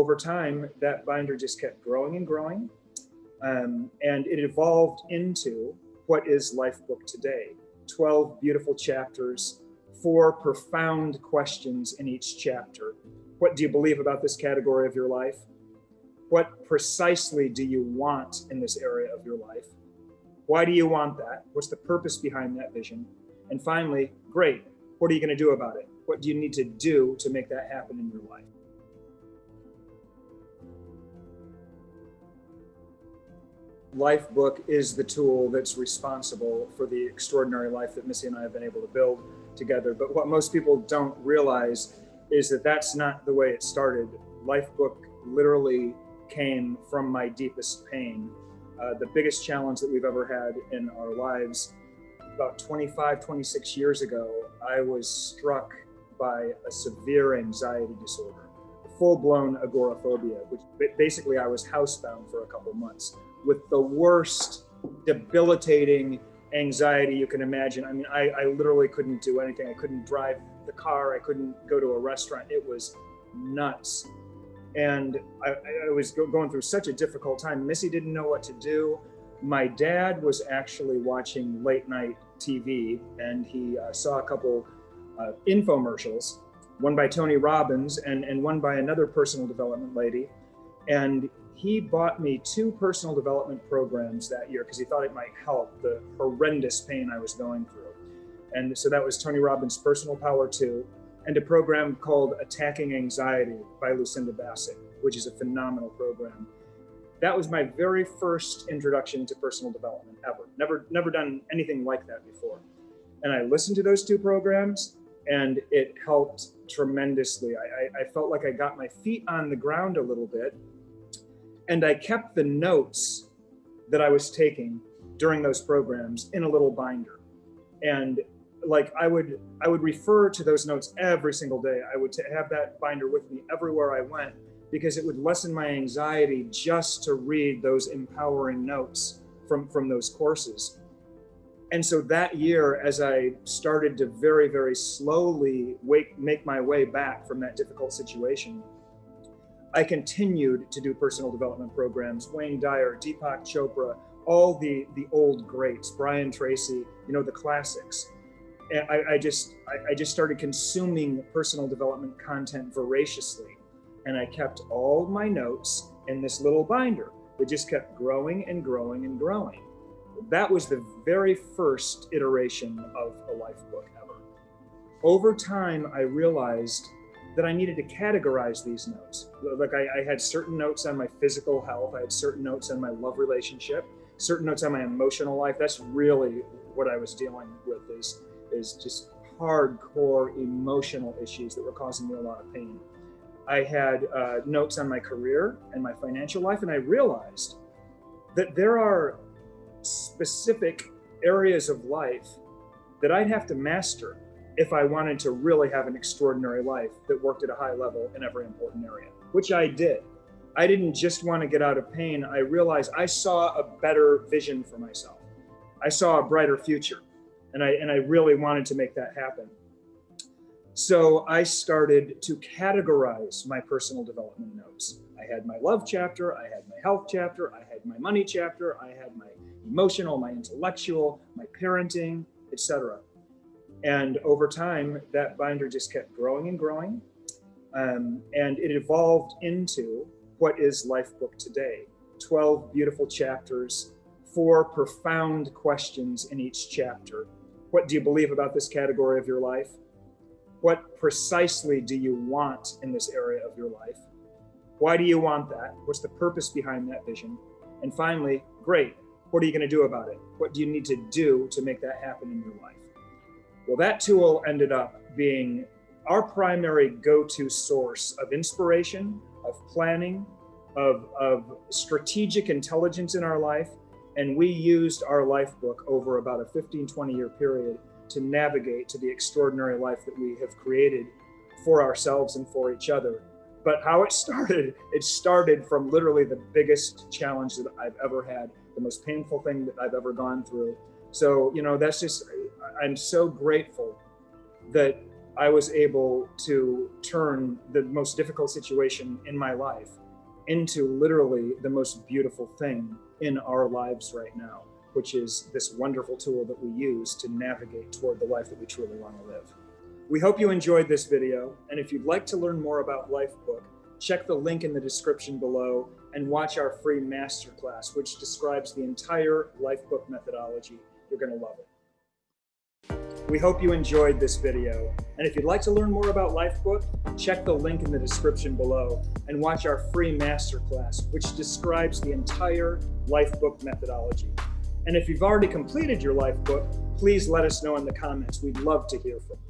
over time, that binder just kept growing and growing. And it evolved into what is Lifebook today. 12 beautiful chapters, 4 profound questions in each chapter. What do you believe about this category of your life? What precisely do you want in this area of your life? Why do you want that? What's the purpose behind that vision? And finally, great, what are you going to do about it? What do you need to do to make that happen in your life? Lifebook is the tool that's responsible for the extraordinary life that Missy and I have been able to build together. But what most people don't realize is that that's not the way it started. Lifebook literally came from my deepest pain. The biggest challenge that we've ever had in our lives. About 25, 26 years ago, I was struck by a severe anxiety disorder, full-blown agoraphobia, which basically I was housebound for a couple months with the worst debilitating anxiety you can imagine. I mean, I literally couldn't do anything. I couldn't drive the car. I couldn't go to a restaurant. It was nuts. And I was going through such a difficult time. Missy didn't know what to do. My dad was actually watching late night TV, and he saw a couple infomercials, one by Tony Robbins and one by another personal development lady. And he bought me 2 personal development programs that year because he thought it might help the horrendous pain I was going through. And so that was Tony Robbins' Personal Power 2 and a program called Attacking Anxiety by Lucinda Bassett, which is a phenomenal program. That was my very first introduction to personal development ever. Never done anything like that before. And I listened to those 2 programs and it helped tremendously. I felt like I got my feet on the ground a little bit. And I kept the notes that I was taking during those programs in a little binder. And like I would refer to those notes every single day. I would have that binder with me everywhere I went because it would lessen my anxiety just to read those empowering notes from those courses. And so that year, as I started to very, very slowly make my way back from that difficult situation, I continued to do personal development programs, Wayne Dyer, Deepak Chopra, all the old greats, Brian Tracy, the classics. And I just started consuming personal development content voraciously. And I kept all my notes in this little binder that just kept growing and growing and growing. That was the very first iteration of a Lifebook ever. Over time, I realized that I needed to categorize these notes. Like I had certain notes on my physical health, I had certain notes on my love relationship, certain notes on my emotional life. That's really what I was dealing with is just hardcore emotional issues that were causing me a lot of pain. I had notes on my career and my financial life, and I realized that there are specific areas of life that I'd have to master if I wanted to really have an extraordinary life that worked at a high level in every important area, which I did. I didn't just want to get out of pain. I realized I saw a better vision for myself. I saw a brighter future, and I really wanted to make that happen. So I started to categorize my personal development notes. I had my love chapter, I had my health chapter, I had my money chapter, I had my emotional, my intellectual, my parenting, etc. And over time, that binder just kept growing and growing. And it evolved into what is Lifebook today. 12 beautiful chapters, 4 profound questions in each chapter. What do you believe about this category of your life? What precisely do you want in this area of your life? Why do you want that? What's the purpose behind that vision? And finally, great, what are you going to do about it? What do you need to do to make that happen in your life? Well, that tool ended up being our primary go-to source of inspiration, of planning, of strategic intelligence in our life. And we used our Lifebook over about a 15, 20-year period to navigate to the extraordinary life that we have created for ourselves and for each other. But how it started from literally the biggest challenge that I've ever had, the most painful thing that I've ever gone through. So, that's just, I'm so grateful that I was able to turn the most difficult situation in my life into literally the most beautiful thing in our lives right now, which is this wonderful tool that we use to navigate toward the life that we truly want to live. We hope you enjoyed this video, and if you'd like to learn more about Lifebook, check the link in the description below and watch our free masterclass, which describes the entire Lifebook methodology. You're going to love it. We hope you enjoyed this video, and if you'd like to learn more about Lifebook, check the link in the description below and watch our free masterclass, which describes the entire Lifebook methodology. And if you've already completed your Lifebook, please let us know in the comments. We'd love to hear from you.